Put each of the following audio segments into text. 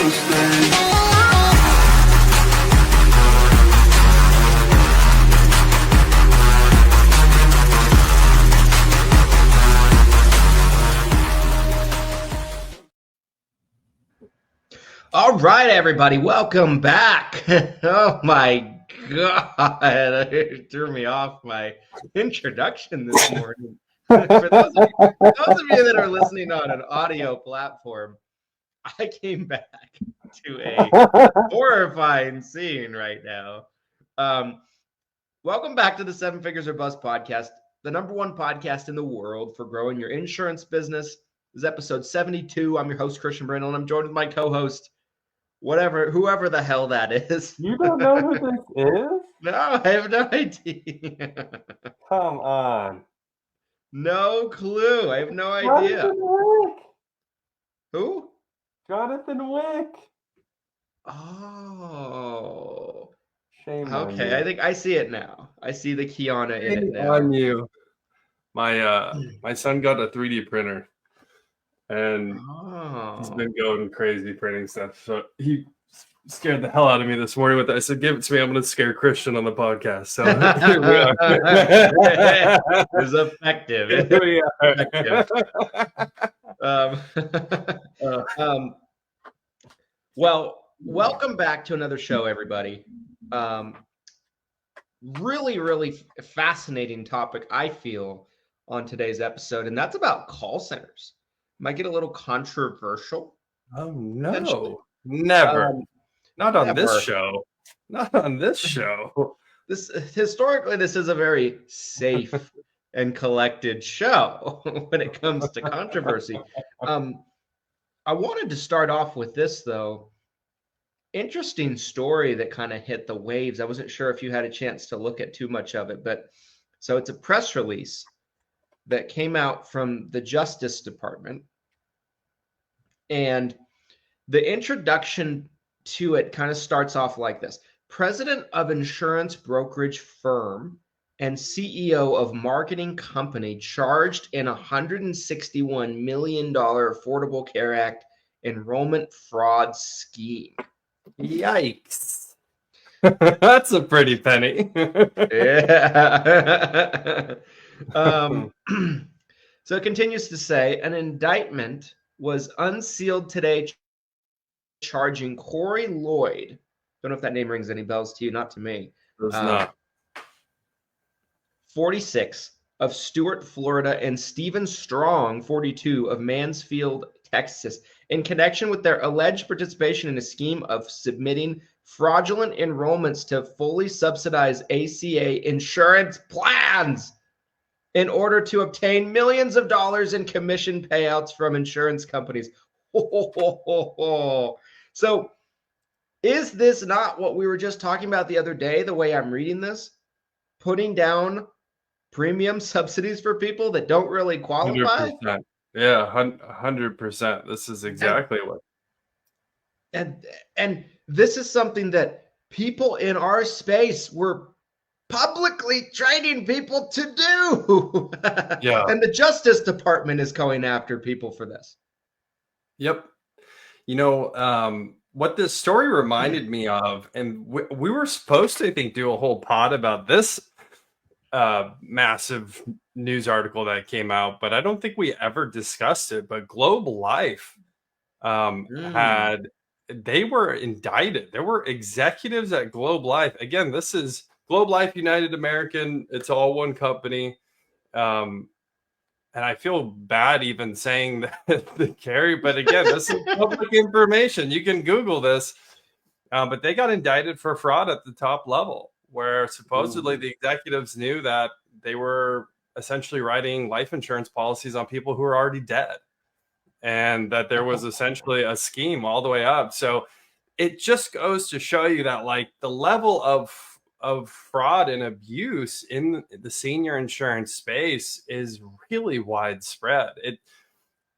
All right, everybody, welcome back. Oh my God, it threw me off my introduction this morning. For those of you that are listening on an audio platform, I came back to a horrifying scene right now. Welcome back to the Seven Figures or Bust podcast, the number one podcast in the world for growing your insurance business. This is episode 72. I'm your host, Christian Brindle, and I'm joined with my co-host, whoever the hell that is. You don't know who this is? No, I have no idea. Come on. No clue. I have no idea. Jonathan Wick. Who? Jonathan Wick. Oh. Shame on you. Okay, I think I see it now. I see the Kiana in it now. On you. My son got a 3D printer. And he's been going crazy printing stuff. So he scared the hell out of me this morning with that. I said, give it to me. I'm going to scare Christian on the podcast. So here we are. It was effective. Here we are. Well, welcome back to another show, everybody. Really fascinating topic, I feel, on today's episode, and that's about call centers. Might get a little controversial. Oh, no. Never. Not on this show. Not on this show. Historically, this is a very safe and collected show when it comes to controversy. I wanted to start off with this, though. Interesting story that kind of hit the waves. I wasn't sure if you had a chance to look at too much of it, but so it's a press release that came out from the Justice Department. And the introduction to it kind of starts off like this. President of insurance brokerage firm and CEO of marketing company charged in $161 million Affordable Care Act enrollment fraud scheme. Yikes. That's a pretty penny. Yeah. So it continues to say, an indictment was unsealed today charging Corey Lloyd. Don't know if that name rings any bells to you, not to me. It's not. 46 of Stuart, Florida, and Stephen Strong, 42 of Mansfield, Texas, in connection with their alleged participation in a scheme of submitting fraudulent enrollments to fully subsidized ACA insurance plans in order to obtain millions of dollars in commission payouts from insurance companies. So is this not what we were just talking about the other day, the way I'm reading this? Putting down premium subsidies for people that don't really qualify? 100%. Yeah, 100%. This is exactly what. And this is something that people in our space were publicly training people to do. Yeah. And the Justice Department is going after people for this. Yep. You know, what this story reminded me of, and we were supposed to, I think, do a whole pod about this massive news article that came out, but I don't think we ever discussed it. But Globe Life they were indicted. There were executives at Globe Life. Again, this is Globe Life, United American. It's all one company. And I feel bad even saying that, Carrie, but again, this is public information. You can Google this. But they got indicted for fraud at the top level, where supposedly the executives knew that they were essentially writing life insurance policies on people who are already dead, and that there was essentially a scheme all the way up. So it just goes to show you that, like, the level of fraud and abuse in the senior insurance space is really widespread.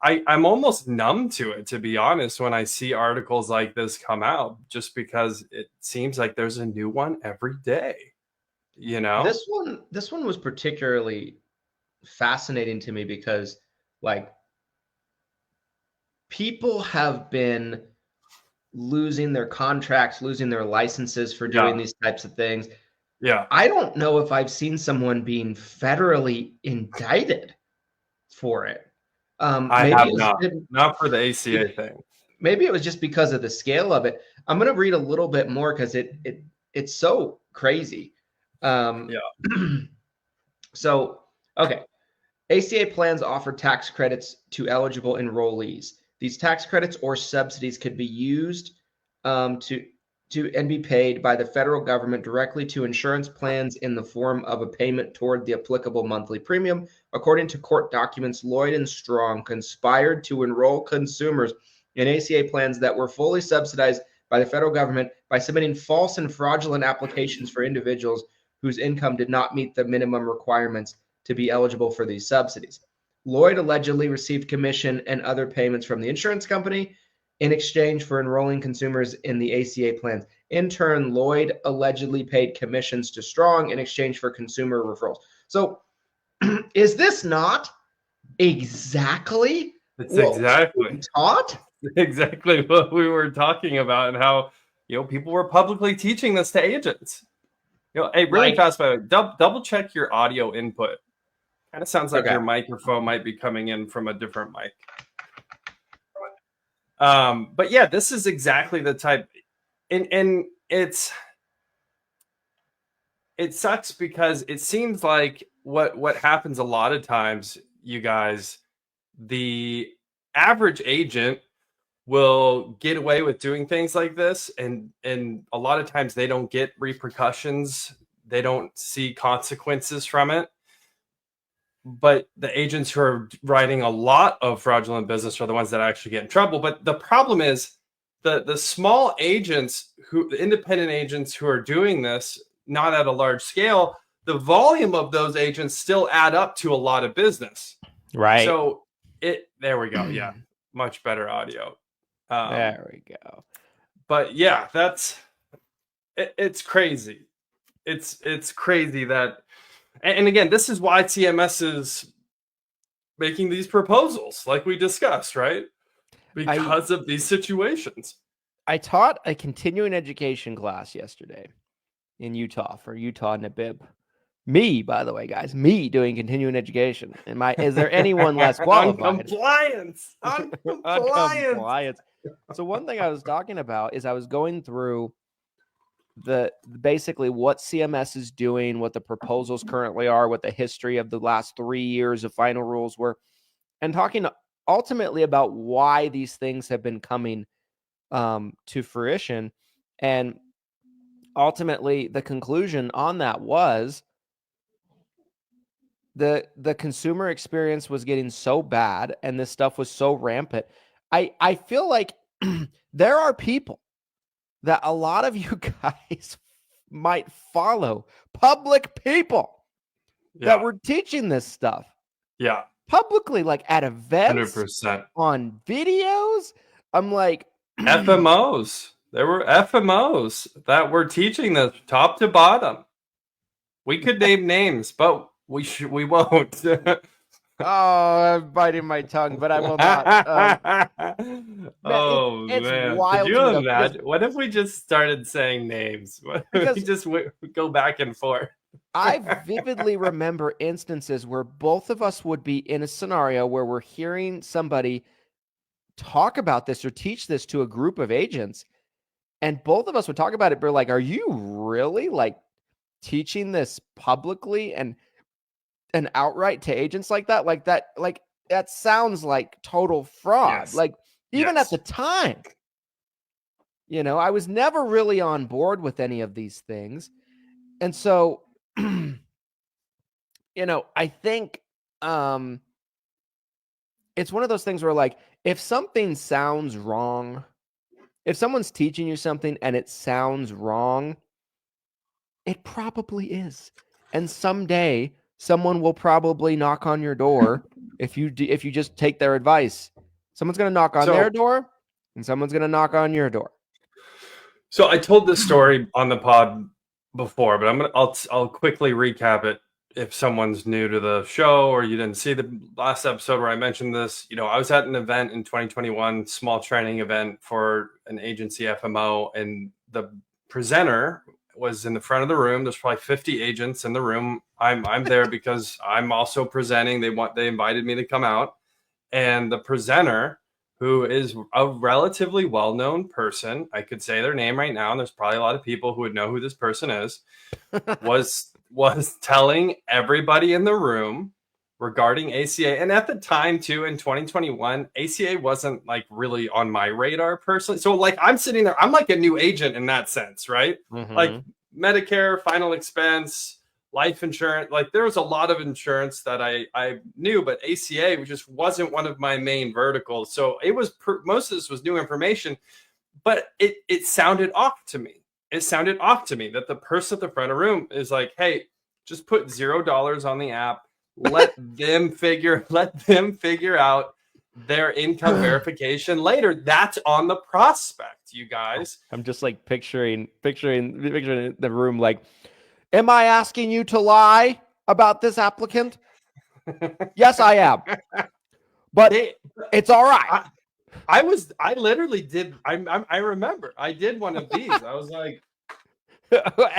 I'm almost numb to it, to be honest, when I see articles like this come out, just because it seems like there's a new one every day. You know, this one was particularly fascinating to me because, like, people have been losing their contracts, losing their licenses for doing these types of things. Yeah. I don't know if I've seen someone being federally indicted for it. I have not for the ACA thing. Maybe it was just because of the scale of it. I'm going to read a little bit more because it's so crazy. So, okay. ACA plans offer tax credits to eligible enrollees. These tax credits or subsidies could be used and be paid by the federal government directly to insurance plans in the form of a payment toward the applicable monthly premium. According to court documents, Lloyd and Strong conspired to enroll consumers in ACA plans that were fully subsidized by the federal government by submitting false and fraudulent applications for individuals whose income did not meet the minimum requirements to be eligible for these subsidies. Lloyd allegedly received commission and other payments from the insurance company in exchange for enrolling consumers in the ACA plans. In turn, Lloyd allegedly paid commissions to Strong in exchange for consumer referrals. So is this not exactly taught? Exactly what we were talking about, and how people were publicly teaching this to agents. Hey, really fast, by the way, double check your audio input. Kind of sounds like your microphone might be coming in from a different mic. But yeah, this is exactly the type, and it sucks because it seems like what happens a lot of times, you guys, the average agent will get away with doing things like this, and a lot of times they don't get repercussions, they don't see consequences from it. But the agents who are writing a lot of fraudulent business are the ones that actually get in trouble. But the problem is the small agents, the independent agents who are doing this, not at a large scale, the volume of those agents still add up to a lot of business. Right. So there we go. Yeah. Much better audio. There we go. But yeah, it's crazy. It's crazy that, and again, this is why TMS is making these proposals, like we discussed, right? Because of these situations. I taught a continuing education class yesterday in Utah for Utah NABIB. Me, by the way, guys, me doing continuing education. Is there anyone less qualified? On compliance. So one thing I was talking about is I was going through basically what CMS is doing, what the proposals currently are, what the history of the last 3 years of final rules were, and talking ultimately about why these things have been coming to fruition. And ultimately, the conclusion on that was the consumer experience was getting so bad and this stuff was so rampant. I feel like there are people that a lot of you guys might follow, public people that were teaching this stuff. Yeah. Publicly, like at events, 100%. On videos. I'm like, FMOs. There were FMOs that were teaching this top to bottom. We could name names, but we won't. Oh, I'm biting my tongue, but I will not. It's man. Wild. Could you imagine? What if we just started saying names? What if we just go back and forth? I vividly remember instances where both of us would be in a scenario where we're hearing somebody talk about this or teach this to a group of agents, and both of us would talk about it, but like, are you really like teaching this publicly and outright to agents like that? Like that sounds like total fraud. Yes. Like even at the time, I was never really on board with any of these things. And so, I think it's one of those things where like, if something sounds wrong, if someone's teaching you something and it sounds wrong, it probably is. And someday someone will probably knock on your door if you just take their advice. Someone's going to knock on their door, and someone's going to knock on your door. So I told this story on the pod before, but I'll quickly recap it. if someone's new to the show or you didn't see the last episode where I mentioned this, I was at an event in 2021, small training event for an agency FMO, and the presenter was in the front of the room. There's probably 50 agents in the room. I'm there because I'm also presenting. They invited me to come out, and the presenter, who is a relatively well-known person, I could say their name right now, and there's probably a lot of people who would know who this person is, was telling everybody in the room regarding ACA. And at the time too, in 2021, ACA wasn't like really on my radar personally. So like I'm sitting there, I'm like a new agent in that sense, right? Like Medicare, final expense, life insurance, like there was a lot of insurance that I knew, but ACA just wasn't one of my main verticals. So it was most of this was new information, but it sounded off to me. It sounded off to me that the person at the front of the room is like, hey, just put $0 on the app. Let them figure out their income verification later. That's on the prospect, you guys. I'm just like picturing the room like, am I asking you to lie about this applicant? Yes, I am. But it's all right. I literally did. I remember I did one of these. I was like,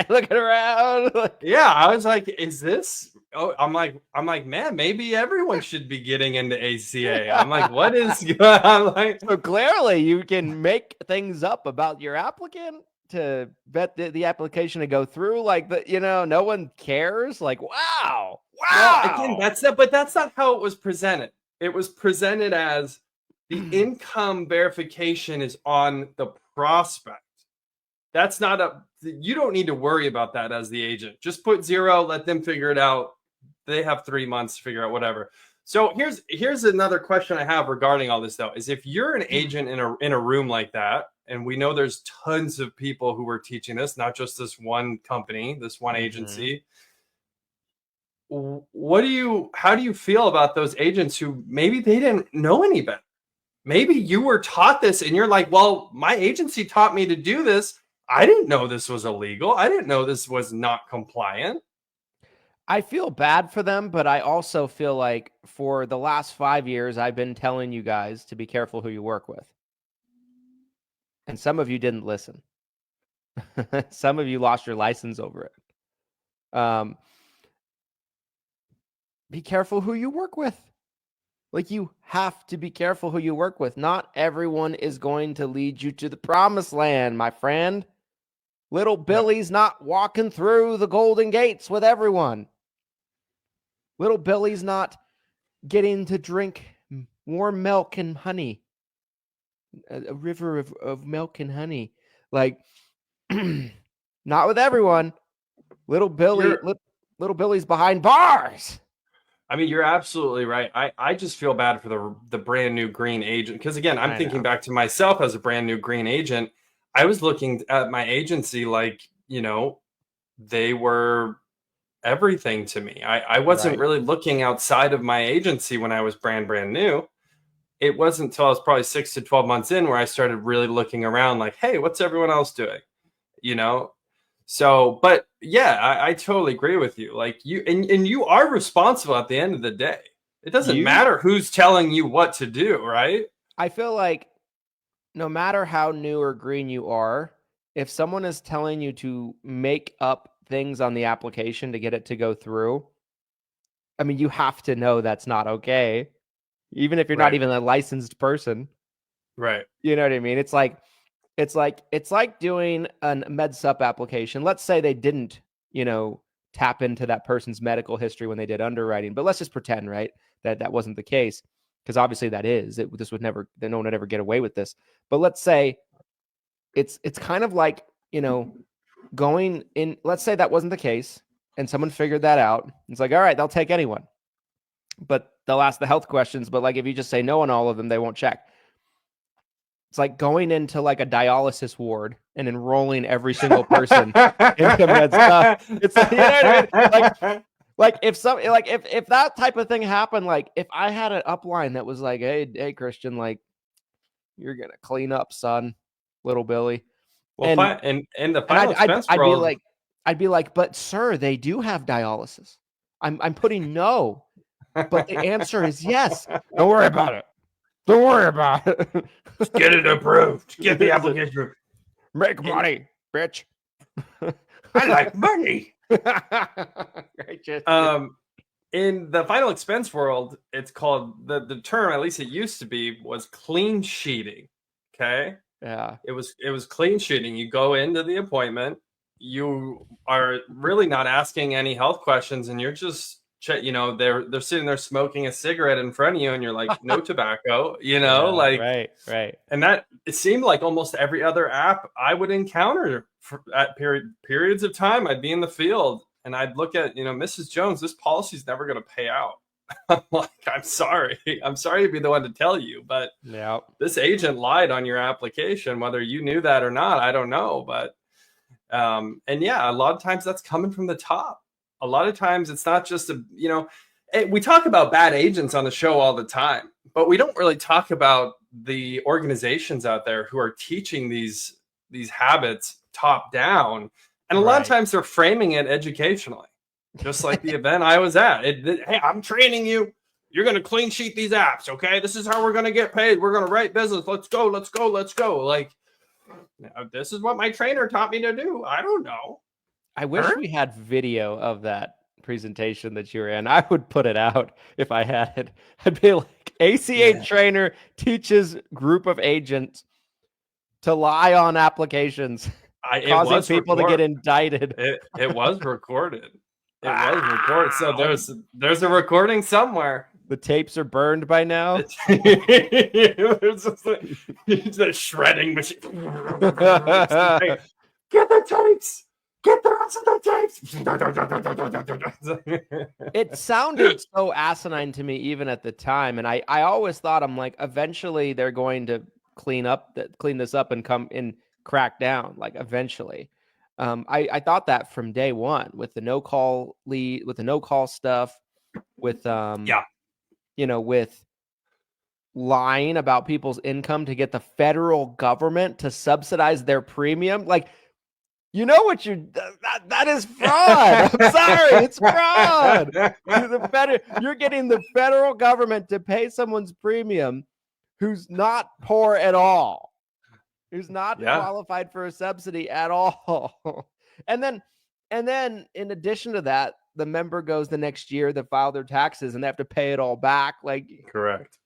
looking around. Yeah, I was like, is this? Oh, I'm like, man, maybe everyone should be getting into ACA. I'm like, what is? I'm like, so clearly you can make things up about your applicant to bet the application to go through. Like no one cares. Like, wow. Well, again, but that's not how it was presented. It was presented as the income verification is on the prospect. That's not you don't need to worry about that as the agent. Just put 0, let them figure it out. They have 3 months to figure out whatever. So here's another question I have regarding all this though, is if you're an agent in a room like that, and we know there's tons of people who are teaching this, not just this one company, this one agency. How do you feel about those agents who maybe they didn't know any better? Maybe you were taught this and you're like, well, my agency taught me to do this. I didn't know this was illegal. I didn't know this was not compliant. I feel bad for them, but I also feel like for the last 5 years, I've been telling you guys to be careful who you work with. And some of you didn't listen. Some of you lost your license over it. Be careful who you work with. Like, you have to be careful who you work with. Not everyone is going to lead you to the promised land, my friend. Little Billy's not walking through the golden gates with everyone. Little Billy's not getting to drink warm milk and honey. A river of milk and honey. Like, not with everyone. Little Billy's behind bars. I mean, you're absolutely right. I just feel bad for the brand new green agent. Because again, I'm thinking back to myself as a brand new green agent. I was looking at my agency like, they were everything to me. I wasn't really looking outside of my agency when I was brand new. It wasn't until I was probably 6 to 12 months in where I started really looking around like, hey, what's everyone else doing? So, but yeah, I totally agree with you. Like and you are responsible at the end of the day. It doesn't matter who's telling you what to do, right? I feel like no matter how new or green you are, if someone is telling you to make up things on the application to get it to go through, I mean, you have to know that's not okay. Even if you're not even a licensed person. Right. You know what I mean? It's like doing a MedSup application. Let's say they didn't, tap into that person's medical history when they did underwriting, but let's just pretend, right, that wasn't the case, because obviously that is. No one would ever get away with this. But let's say it's kind of like, going in. Let's say that wasn't the case, and someone figured that out. It's like, all right, they'll take anyone, but they'll ask the health questions. But like, if you just say no on all of them, they won't check. It's like going into like a dialysis ward and enrolling every single person into med stuff. It's like, you know what I mean? Like if that type of thing happened, like if I had an upline that was like, hey Christian, like you're gonna clean up, son, little Billy. Well, and the final expense I'd be like, but sir, they do have dialysis. I'm putting no, but the answer is yes. Don't worry about it. Don't worry about it. Just get it approved. Get the application approved. Make money, bitch. I like money. Right, In the final expense world, it's called the term, at least it used to be, was clean sheeting. Okay. Yeah. It was clean sheeting. You go into the appointment, you are really not asking any health questions, and you're just they're sitting there smoking a cigarette in front of you, and you're like, no tobacco, right. And that it seemed like almost every other app I would encounter at periods of time. I'd be in the field and I'd look at, Mrs. Jones, this policy's never going to pay out. I'm like, I'm sorry to be the one to tell you, but this agent lied on your application, whether you knew that or not, I don't know. But and yeah, a lot of times that's coming from the top. A lot of times it's not just we talk about bad agents on the show all the time, but we don't really talk about the organizations out there who are teaching these habits top down. And a lot of times they're framing it educationally, just like the event I was at. Hey, I'm training you. You're going to clean sheet these apps. Okay. This is how we're going to get paid. We're going to write business. Let's go. Like, this is what my trainer taught me to do. I don't know. I wish we had video of that presentation that you were in. I would put it out if I had it. I'd be like, ACA trainer teaches group of agents to lie on applications, causing people to get indicted. It was recorded. It was recorded. So there's a recording somewhere. The tapes are burned by now. It's a shredding machine. Get the tapes. Get the rest of the tapes. It sounded so asinine to me even at the time, and I always thought, I'm like, eventually they're going to clean this up and come and crack down. Like eventually, I thought that from day one with the no call lead, with the no call stuff, with with lying about people's income to get the federal government to subsidize their premium. Like, that is fraud. I'm sorry, it's fraud. You're getting the federal government to pay someone's premium who's not poor at all, who's not qualified for a subsidy at all. And then in addition to that, the member goes the next year to file their taxes and they have to pay it all back. Like, correct.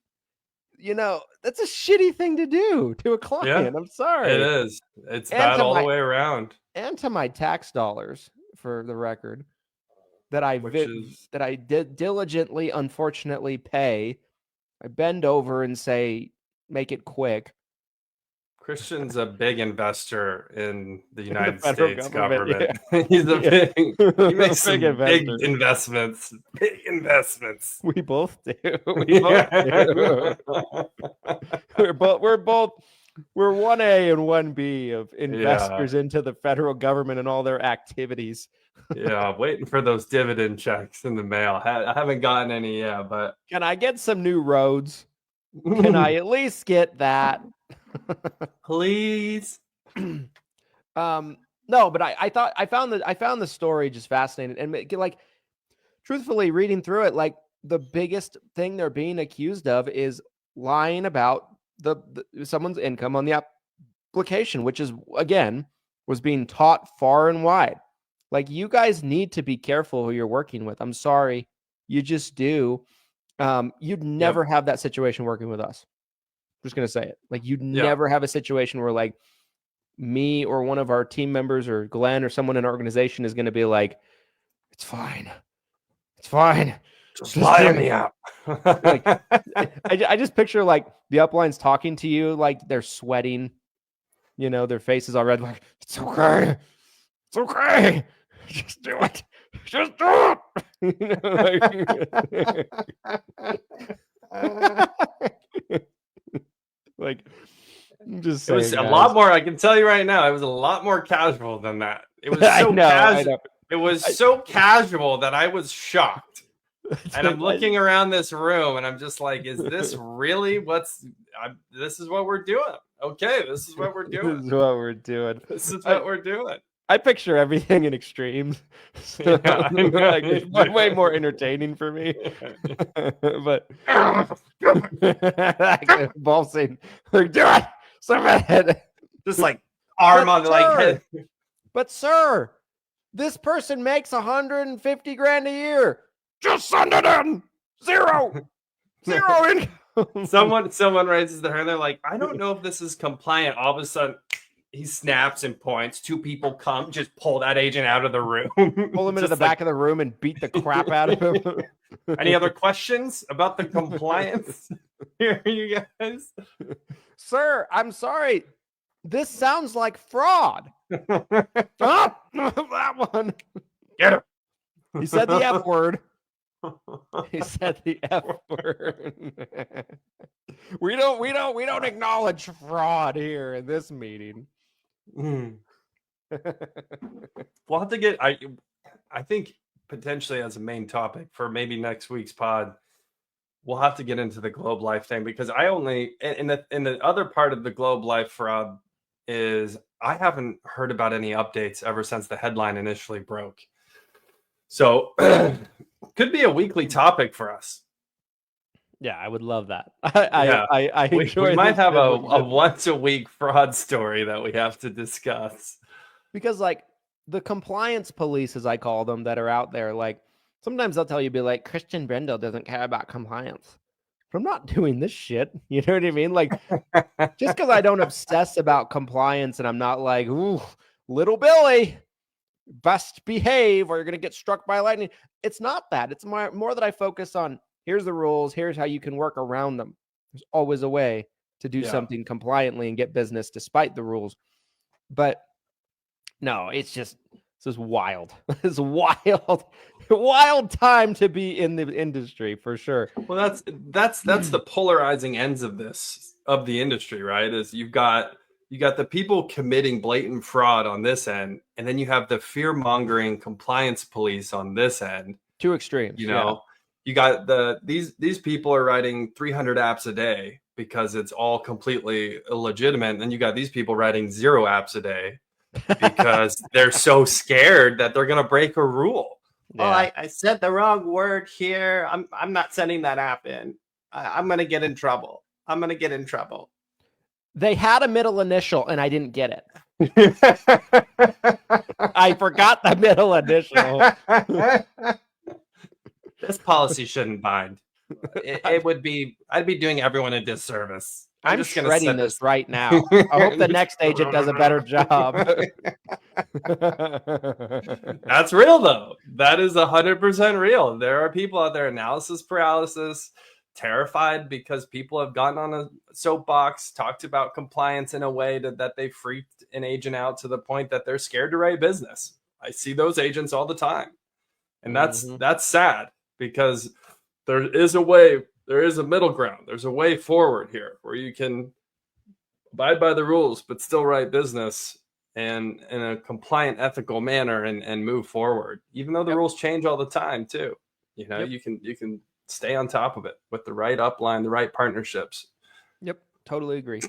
That's a shitty thing to do to a client. Yeah, I'm sorry. It is. It's bad all the way around. And to my tax dollars, for the record, that I did diligently, unfortunately pay. I bend over and say, make it quick. Christian's a big investor in the United States government. Yeah. He makes some big investments. Big investments. We both do. We're 1A and 1B of investors into the federal government and all their activities. Yeah, waiting for those dividend checks in the mail. I haven't gotten any yet, but can I get some new roads? Can I at least get that? Please. No, but I found the story just fascinating, and like, truthfully, reading through it, like, the biggest thing they're being accused of is lying about the someone's income on the application, which is, again, was being taught far and wide. Like, you guys need to be careful who you're working with. I'm sorry, you just do. You'd never have that situation working with us. I'm just gonna say it. Like, you'd never have a situation where, like, me or one of our team members or Glenn or someone in our organization is gonna be like, it's fine. Just lie on the app. Like, I just picture, like, the uplines talking to you, like they're sweating, their faces all red, like, it's okay, just do it, like, I'm just saying, it was a lot more. I can tell you right now, it was a lot more casual than that. It was so casual. It was so casual that I was shocked. And I'm looking around this room and I'm just like, is this really this is what we're doing? Okay, this is what we're doing. This is what we're doing. This is what we're doing. I picture everything in extremes. So, Yeah, I know like, you it's do. way more entertaining for me. But like convulsing, like, do it, submit. Just like arm But on like sir, head. But sir, this person makes 150 grand a year. Just send it in. Zero income. Someone raises their hand. They're like, I don't know if this is compliant. All of a sudden, he snaps and points. Two people come, just pull that agent out of the room. Pull him into the back of the room and beat the crap out of him. Any other questions about the compliance? Here, you guys. Sir, I'm sorry. This sounds like fraud. Ah, that one. Get him. He said the F word. He said the F word. We don't acknowledge fraud here in this meeting. We'll have to get. I think potentially as a main topic for maybe next week's pod, we'll have to get into the Globe Life thing, because I only in the other part of the Globe Life fraud is I haven't heard about any updates ever since the headline initially broke. So could be a weekly topic for us. Yeah, I would love that. I enjoy. We might this have a privilege. once a week fraud story that we have to discuss. Because like the compliance police, as I call them, that are out there, like sometimes they'll tell you, be like, Christian Brindle doesn't care about compliance. But I'm not doing this shit. You know what I mean? Like, just because I don't obsess about compliance and I'm not like, ooh, little Billy, best behave or you're going to get struck by lightning. It's not that. It's more that I focus on, here's the rules. Here's how you can work around them. There's always a way to do something compliantly and get business despite the rules. But no, it's just, this is wild. It's wild time to be in the industry for sure. Well, that's the polarizing ends of the industry, right? Is you got the people committing blatant fraud on this end, and then you have the fear-mongering compliance police on this end. Two extremes. You know, you got these people are writing 300 apps a day because it's all completely illegitimate. And then you got these people writing 0 apps a day because they're so scared that they're going to break a rule. Yeah. Oh, I said the wrong word here. I'm not sending that app in. I'm going to get in trouble. They had a middle initial and I didn't get it. I forgot the middle initial. This policy shouldn't bind. It would be, I'd be doing everyone a disservice. I'm just gonna shredding set this right now. I hope the next agent does a better job. That's real though. That is 100% real. There are people out there, analysis paralysis, terrified because people have gotten on a soapbox, talked about compliance in a way that they freaked an agent out to the point that they're scared to write business. I see those agents all the time. And that's sad, because there is a way, there is a middle ground. There's a way forward here where you can abide by the rules, but still write business and in a compliant, ethical manner and move forward, even though the rules change all the time too. You know, you can stay on top of it with the right upline, the right partnerships. Yep. Totally agree.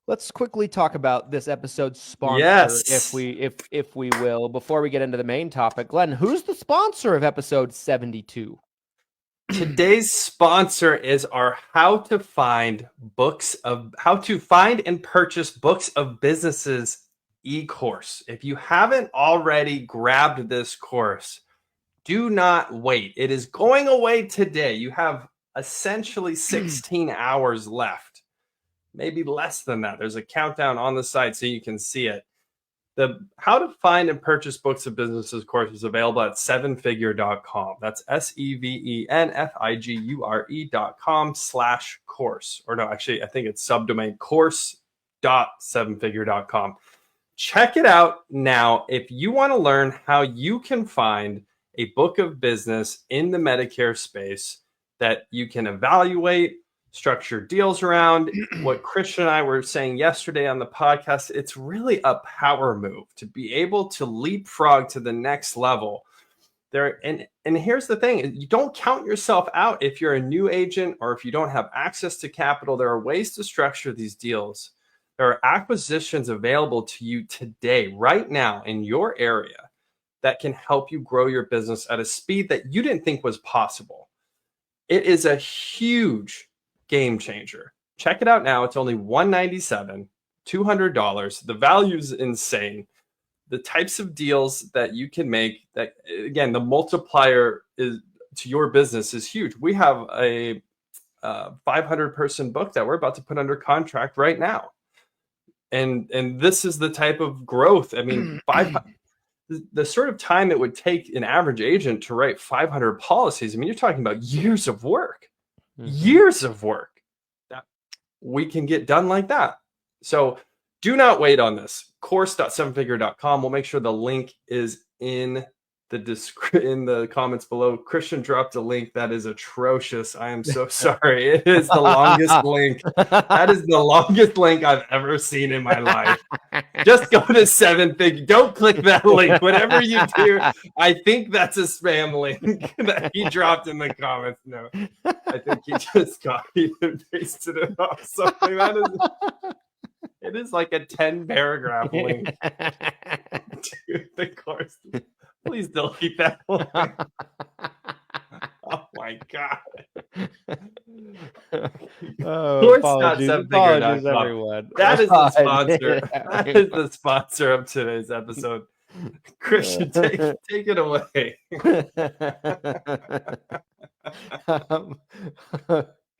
Let's quickly talk about this episode's sponsor, Yes. if we will, before we get into the main topic. Glenn, who's the sponsor of episode 72? Today's sponsor is our how to find and purchase books of businesses e-course. If you haven't already grabbed this course, do not wait. It is going away today. You have essentially 16 hours left, maybe less than that. There's a countdown on the site so you can see it. The How to Find and Purchase Books of Businesses course is available at sevenfigure.com. That's sevenfigure.com/course. Or no, actually, I think it's subdomain course.sevenfigure.com. Check it out now if you want to learn how you can find a book of business in the Medicare space that you can evaluate, structure deals around. What Christian and I were saying yesterday on the podcast, it's really a power move to be able to leapfrog to the next level there. And here's the thing, you don't count yourself out if you're a new agent or if you don't have access to capital. There are ways to structure these deals There are acquisitions available to you today, right now in your area that can help you grow your business at a speed that you didn't think was possible. It is a huge game changer. Check it out now. It's only $197, $200. The value is insane. The types of deals that you can make, that again, the multiplier is to your business is huge. We have a 500-person book that we're about to put under contract right now. And this is the type of growth. I mean, the sort of time it would take an average agent to write 500 policies. I mean, you're talking about years of work, years of work that we can get done like that. So do not wait on this. Course.sevenfigure.com. We'll make sure the link is in the comments below. Christian dropped a link that is atrocious. I am so sorry. It is the longest link. That is the longest link I've ever seen in my life. Just go to 7-Figure. Don't click that link. Whatever you do, I think that's a spam link that he dropped in the comments. No, I think he just copied and pasted it off something. It is like a 10-paragraph link to the course. Please delete that one. Oh my God. Apologies, everyone. That is the sponsor. That is the sponsor of today's episode. Christian, take it away.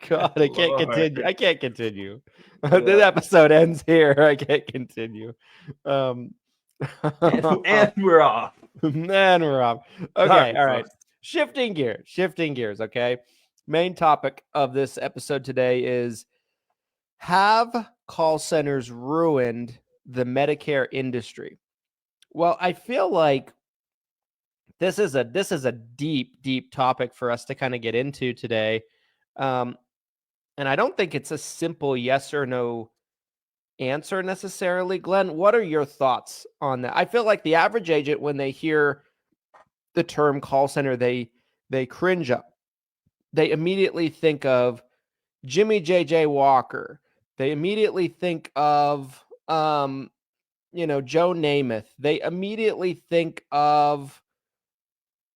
God, I can't continue. I can't continue. This episode ends here. I can't continue. And we're off. And we're off. Okay, all right. Shifting gears, okay? Main topic of this episode today is, have call centers ruined the Medicare industry? Well, I feel like this is a deep topic for us to kind of get into today. And I don't think it's a simple yes or no answer necessarily. Glenn, what are your thoughts on that? I feel like the average agent, when they hear the term call center, they cringe up. They immediately think of Jimmy J.J. Walker. They immediately think of Joe Namath. They immediately think of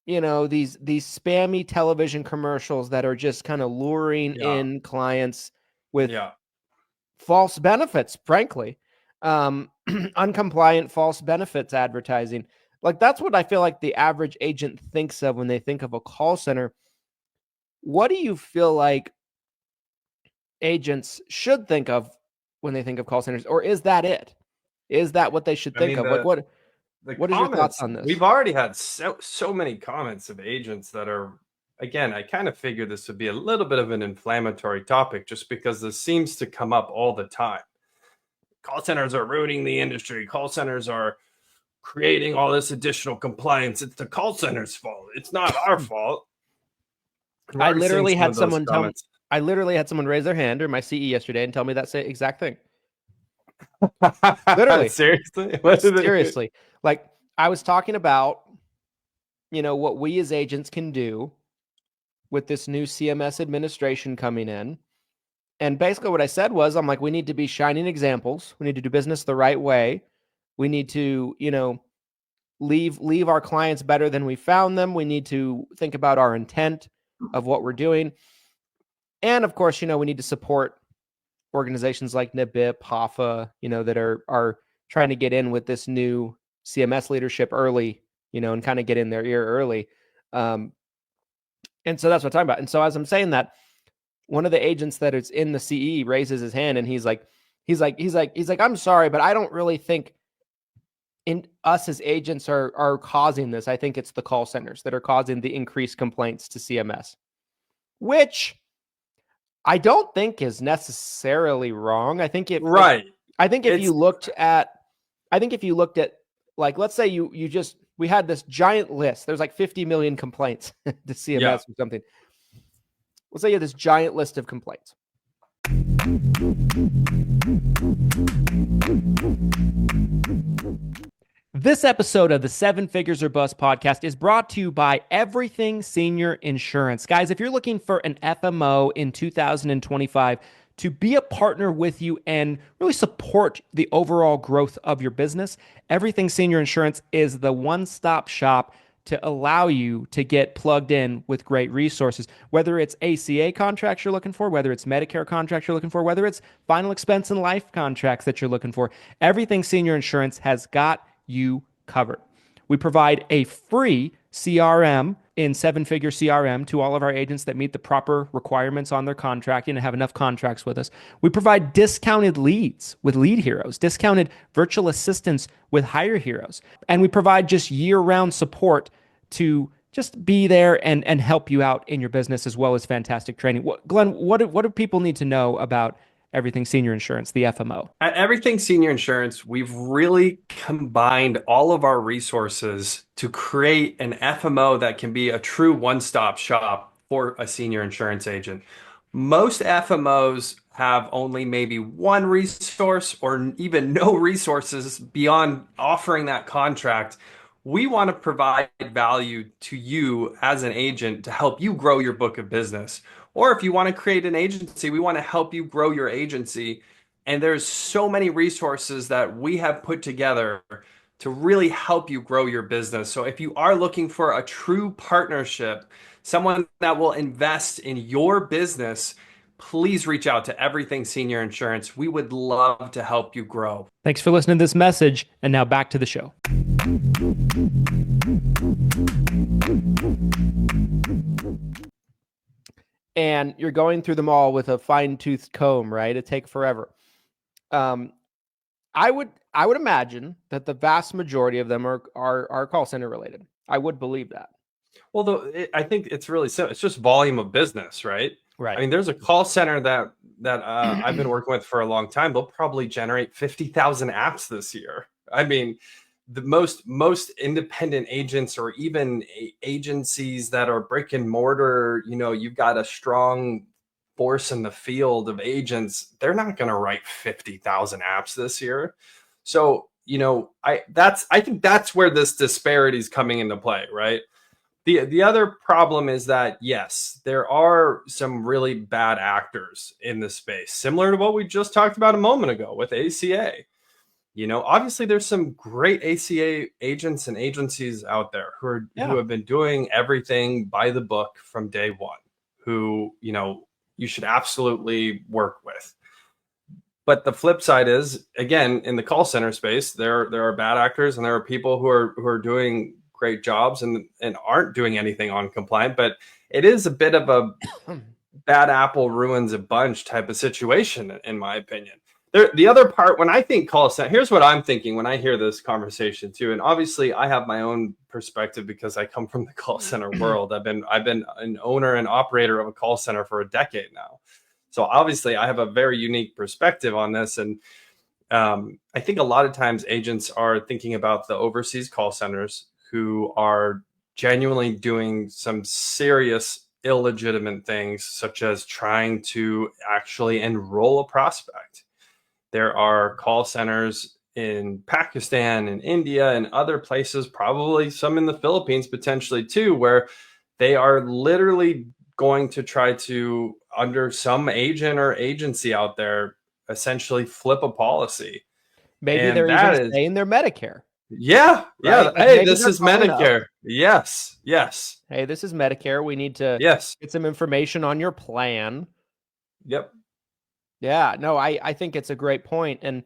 these spammy television commercials that are just kind of luring in clients with false benefits, frankly, uncompliant false benefits advertising. Like, that's what I feel like the average agent thinks of when they think of a call center. What do you feel like agents should think of when they think of call centers? Or is that it? Is that what they should think of? What is your thoughts on this? We've already had so many comments of agents that are, again, I kind of figured this would be a little bit of an inflammatory topic just because this seems to come up all the time. Call centers are ruining the industry. Call centers are creating all this additional compliance. It's the call center's fault. It's not our fault. I literally had someone raise their hand, or my CE yesterday, and tell me that exact thing. Literally. Seriously. Like, I was talking about, what we as agents can do with this new CMS administration coming in. And basically what I said was, I'm like, we need to be shining examples. We need to do business the right way. We need to, leave our clients better than we found them. We need to think about our intent of what we're doing. And of course, we need to support organizations like NBIP, HAFA, that are trying to get in with this new CMS leadership early, and kind of get in their ear early. And so that's what I'm talking about. And so as I'm saying that, one of the agents that is in the CE raises his hand, and he's like, I'm sorry, but I don't really think us as agents are causing this. I think it's the call centers that are causing the increased complaints to CMS, which I don't think is necessarily wrong. I think if you looked at, like, let's say we had this giant list. There's like 50 million complaints to CMS or something. Let's say you have this giant list of complaints. This episode of the 7 Figures or Bust podcast is brought to you by Everything Senior Insurance. Guys, if you're looking for an FMO in 2025, to be a partner with you and really support the overall growth of your business, Everything Senior Insurance is the one-stop shop to allow you to get plugged in with great resources, whether it's ACA contracts you're looking for, whether it's Medicare contracts you're looking for, whether it's final expense and life contracts that you're looking for. Everything Senior Insurance has got you covered. We provide a free CRM in seven-figure CRM to all of our agents that meet the proper requirements on their contracting and have enough contracts with us. We provide discounted leads with Lead Heroes, discounted virtual assistants with Hire Heroes, and we provide just year-round support to just be there and help you out in your business, as well as fantastic training. Glenn, what do people need to know about Everything Senior Insurance, the FMO? At Everything Senior Insurance, we've really combined all of our resources to create an FMO that can be a true one-stop shop for a senior insurance agent. Most FMOs have only maybe one resource or even no resources beyond offering that contract. We want to provide value to you as an agent to help you grow your book of business. Or if you want to create an agency, we want to help you grow your agency. And there's so many resources that we have put together to really help you grow your business. So if you are looking for a true partnership, someone that will invest in your business, please reach out to Everything Senior Insurance. We would love to help you grow. Thanks for listening to this message. And now back to the show. And you're going through them all with a fine-toothed comb, right? It'd take forever. I would imagine that the vast majority of them are call center related. I would believe that. Well, I think it's really simple. It's just volume of business, right? Right. I mean, there's a call center that I've been working with for a long time. They'll probably generate 50,000 apps this year. I mean, the most independent agents or even agencies that are brick and mortar, you've got a strong force in the field of agents. They're not going to write 50,000 apps this year. So, I think that's where this disparity is coming into play, right? The other problem is that, yes, there are some really bad actors in this space, similar to what we just talked about a moment ago with ACA. Obviously there's some great ACA agents and agencies out there who have been doing everything by the book from day one, who, you should absolutely work with. But the flip side is, again, in the call center space, there are bad actors and there are people who are doing great jobs and aren't doing anything uncompliant. But it is a bit of a bad apple ruins a bunch type of situation, in my opinion. The other part, when I think call center, here's what I'm thinking when I hear this conversation too. And obviously I have my own perspective because I come from the call center world. I've been an owner and operator of a call center for a decade now. So obviously I have a very unique perspective on this. And I think a lot of times agents are thinking about the overseas call centers who are genuinely doing some serious illegitimate things, such as trying to actually enroll a prospect. There are call centers in Pakistan and India and other places, probably some in the Philippines potentially too, where they are literally going to try to, under some agent or agency out there, essentially flip a policy. Maybe And they're that even saying they're Medicare. Yeah. Right? Like, Hey, maybe this they're is calling Medicare. up. Yes. Hey, this is Medicare. We need to get some information on your plan. Yep. Yeah, no, I think it's a great point. And,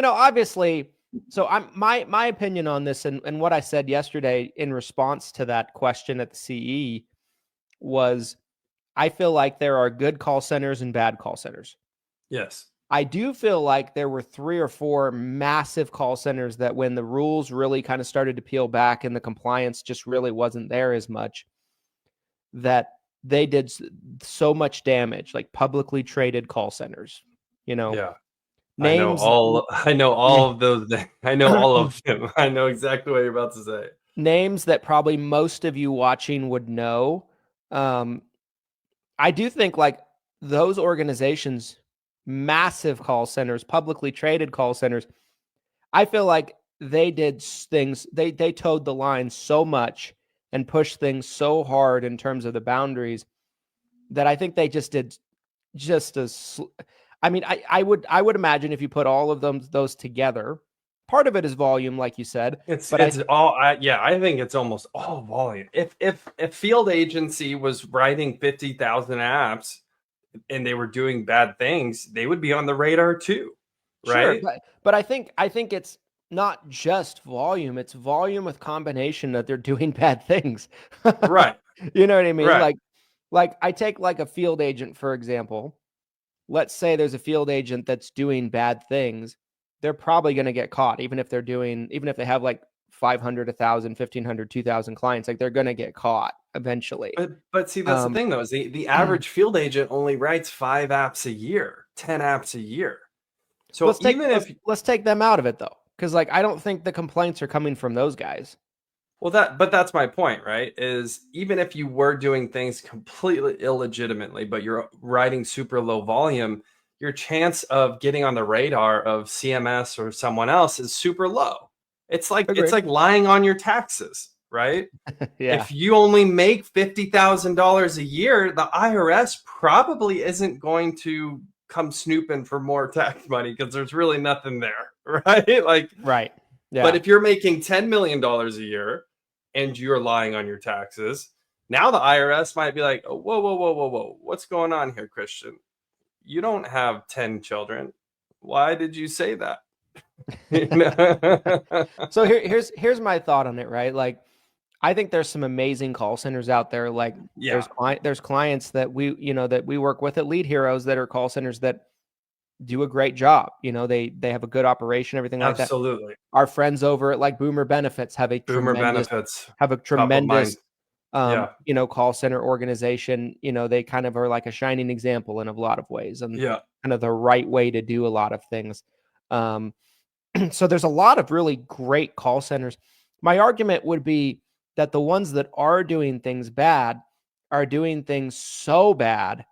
obviously, so my opinion on this and what I said yesterday in response to that question at the CE was, I feel like there are good call centers and bad call centers. Yes. I do feel like there were 3 or 4 massive call centers that when the rules really kind of started to peel back and the compliance just really wasn't there as much, that they did so much damage, like publicly traded call centers, Yeah. Names. I know all of those. I know all of them. I know exactly what you're about to say. Names that probably most of you watching would know. I do think like those organizations, massive call centers, publicly traded call centers, I feel like they did things, they towed the line so much and pushed things so hard in terms of the boundaries that I think they just did I mean, I would imagine if you put all of those together, part of it is volume, like you said. I think it's almost all volume. If field agency was writing 50,000 apps and they were doing bad things, they would be on the radar too, right? Sure, but I think it's not just volume; it's volume with combination that they're doing bad things. Right. You know what I mean? Right. Like I take like a field agent, for example. Let's say there's a field agent that's doing bad things. They're probably going to get caught, even if they have like 500, 1,000, 1,500, 2,000 clients, like they're going to get caught eventually. But see, that's the thing though, is the average field agent only writes 5 apps a year, 10 apps a year. So let's take them out of it though. Cause like, I don't think the complaints are coming from those guys. Well, that's my point, right? Is even if you were doing things completely illegitimately, but you're writing super low volume, your chance of getting on the radar of CMS or someone else is super low. It's like lying on your taxes, right? Yeah. If you only make $50,000 a year, the IRS probably isn't going to come snooping for more tax money because there's really nothing there, right? Like, right. Yeah. But if you're making $10 million a year and you're lying on your taxes, now the IRS might be like, oh, whoa. What's going on here, Christian? You don't have 10 children. Why did you say that? So here's my thought on it, right? Like, I think there's some amazing call centers out there. Like there's clients that we work with at Lead Heroes that are call centers that do a great job. They have a good operation, everything like that. Absolutely. Our friends over at like Boomer Benefits have a tremendous call center organization. They kind of are like a shining example in a lot of ways, and kind of the right way to do a lot of things. So there's a lot of really great call centers. My argument would be that the ones that are doing things bad are doing things so bad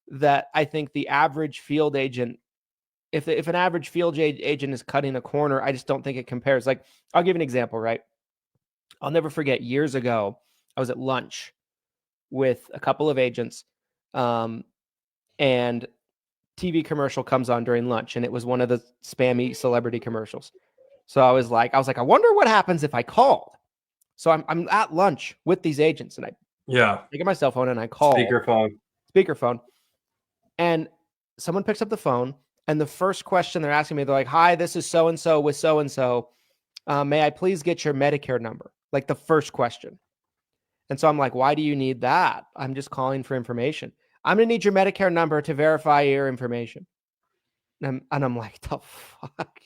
that I think the average field agent, if an average field agent is cutting a corner, I just don't think it compares. Like, I'll give an example, right? I'll never forget, years ago, I was at lunch with a couple of agents, and TV commercial comes on during lunch, and it was one of the spammy celebrity commercials. So I was like, I wonder what happens if I called. So I'm at lunch with these agents, and I take my cell phone and I call speakerphone, and someone picks up the phone, and the first question they're asking me, they're like, "Hi, this is so and so with so and so. May I please get your Medicare number?" Like the first question. And so I'm like, "Why do you need that? I'm just calling for information. I'm gonna need your Medicare number to verify your information." And I'm like, "The fuck,"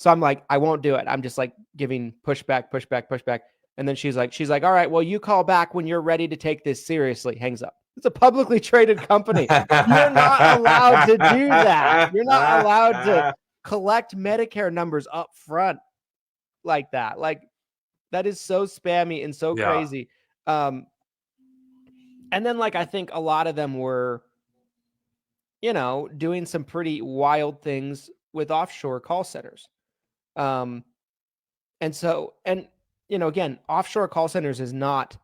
So I'm like, "I won't do it." I'm just like giving pushback. And then she's like, "All right, well, you call back when you're ready to take this seriously." Hangs up. It's a publicly traded company. You're not allowed to do that. You're not allowed to collect Medicare numbers up front like that. Like, that is so spammy and so crazy. And then, like, I think a lot of them were, doing some pretty wild things with offshore call centers. Again, offshore call centers is not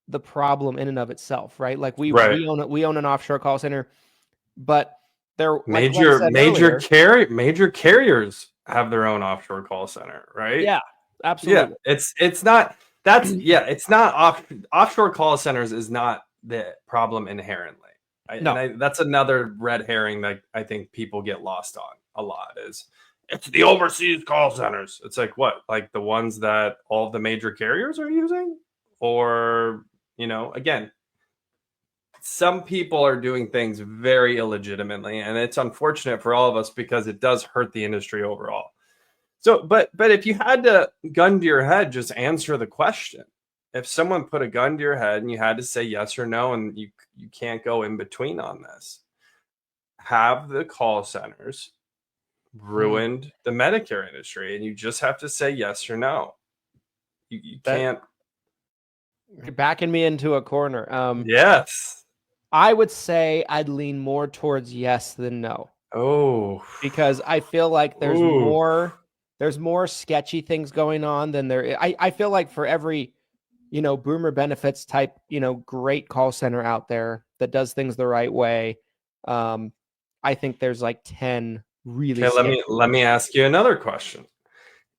the problem in and of itself, right? Like we own an offshore call center, but they're major carriers have their own offshore call center, right? Yeah, absolutely. Yeah, it's not offshore call centers is not the problem inherently. That's another red herring that I think people get lost on a lot is it's the overseas call centers. It's like what? Like the ones that all of the major carriers are using? Or, again, some people are doing things very illegitimately, and it's unfortunate for all of us because it does hurt the industry overall. So, but if you had to gun to your head, just answer the question. If someone put a gun to your head and you had to say yes or no, and you can't go in between on this, have the call centers ruined the Medicare industry? And you just have to say yes or no. You can't. You're backing me into a corner. Yes. I would say I'd lean more towards yes than no. Oh. Because I feel like there's more sketchy things going on than there. I feel like for every, Boomer Benefits type, great call center out there that does things the right way, I think there's like 10 really. Okay, let me ask you another question.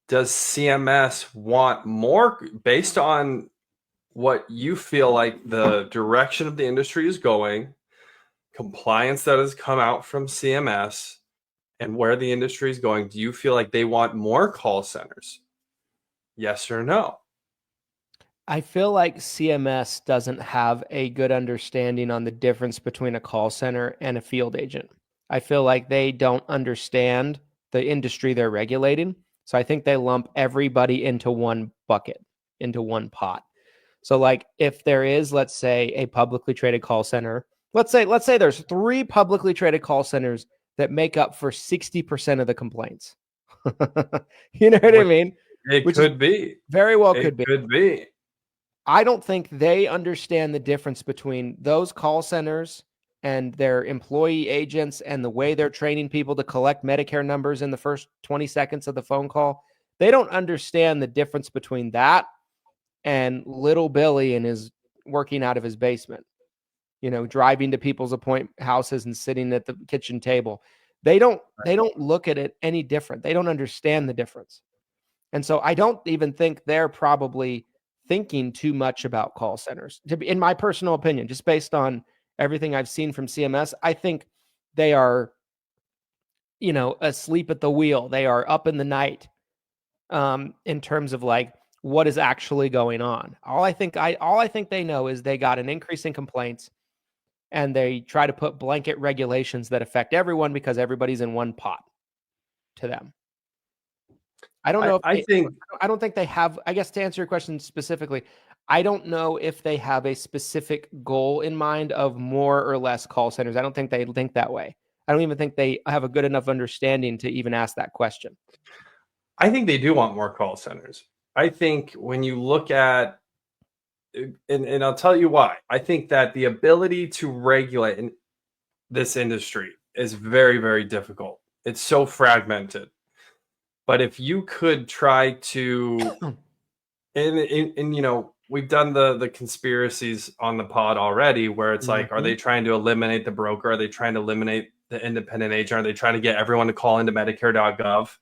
Does CMS want more, based on what you feel like the direction of the industry is going, compliance that has come out from CMS, and where the industry is going? Do you feel like they want more call centers? Yes or no? I feel like CMS doesn't have a good understanding on the difference between a call center and a field agent. I feel like they don't understand the industry they're regulating. So I think they lump everybody into one bucket, into one pot. So like if there is, let's say, a publicly traded call center, let's say there's 3 publicly traded call centers that make up for 60% of the complaints. You know what I mean? It could be. Very well It could be. could be. I don't think they understand the difference between those call centers and their employee agents and the way they're training people to collect Medicare numbers in the first 20 seconds of the phone call. They don't understand the difference between that and little Billy and his working out of his basement, driving to people's houses and sitting at the kitchen table. They don't look at it any different. They don't understand the difference. And so I don't even think they're probably thinking too much about call centers. In my personal opinion, just based on everything I've seen from CMS, I think they are, asleep at the wheel. They are up in the night in terms of like what is actually going on. All I think they know is they got an increase in complaints and they try to put blanket regulations that affect everyone because everybody's in one pot to them. I don't know. I don't think they have, I guess to answer your question specifically, I don't know if they have a specific goal in mind of more or less call centers. I don't think they think that way. I don't even think they have a good enough understanding to even ask that question. I think they do want more call centers. I think when you look at, and I'll tell you why, I think that the ability to regulate in this industry is very, very difficult. It's so fragmented. But if you could try to, and we've done the conspiracies on the pod already, where it's like, are they trying to eliminate the broker? Are they trying to eliminate the independent agent? Are they trying to get everyone to call into Medicare.gov?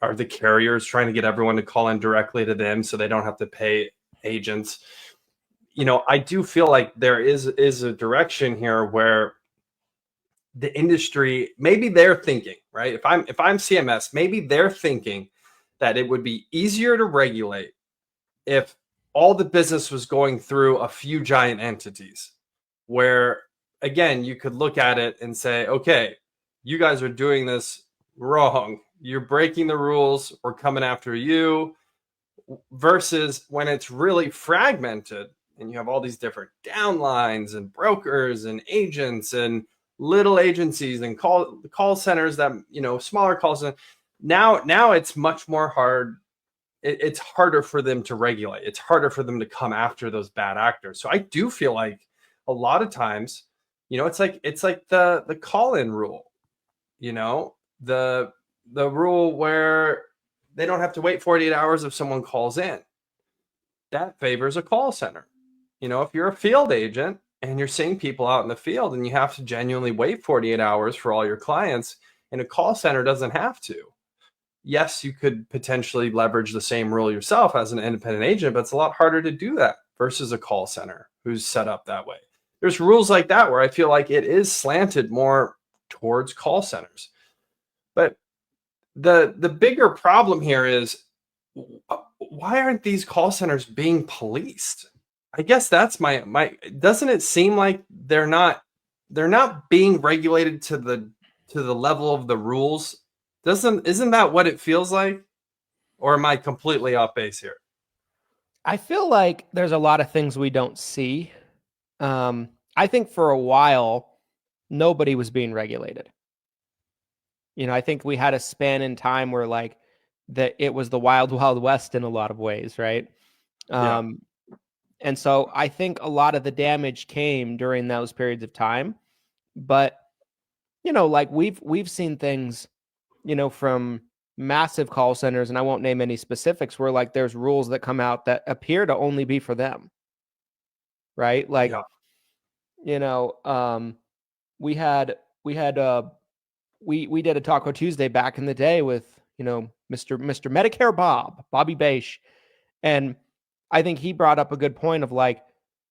Are the carriers trying to get everyone to call in directly to them so they don't have to pay agents? I do feel like there is a direction here where the industry, maybe they're thinking, right? If I'm CMS, maybe they're thinking that it would be easier to regulate if all the business was going through a few giant entities, where again, you could look at it and say, okay, you guys are doing this wrong. You're breaking the rules. We're coming after you. Versus when it's really fragmented and you have all these different downlines and brokers and agents and little agencies and call centers that, smaller call centers. Now it's much more hard. It's harder for them to regulate. It's harder for them to come after those bad actors. So I do feel like a lot of times, it's like the call-in rule, the rule where they don't have to wait 48 hours if someone calls in. That favors a call center. If you're a field agent and you're seeing people out in the field and you have to genuinely wait 48 hours for all your clients, and a call center doesn't have to. Yes, you could potentially leverage the same rule yourself as an independent agent, but it's a lot harder to do that versus a call center who's set up that way. There's rules like that where I feel like it is slanted more towards call centers. But the bigger problem here is, why aren't these call centers being policed? I guess that's my doesn't it seem like they're not being regulated to the level of the rules? Isn't that what it feels like? Or am I completely off base here? I feel like there's a lot of things we don't see. I think for a while nobody was being regulated. I think we had a span in time where like that it was the wild, wild west in a lot of ways, right? Yeah. And so I think a lot of the damage came during those periods of time. But, like we've seen things, from massive call centers, and I won't name any specifics, where like there's rules that come out that appear to only be for them. Right? Like, we had we had we did a Taco Tuesday back in the day with, you know, Mr. Medicare Bobby Bache. And I think he brought up a good point of like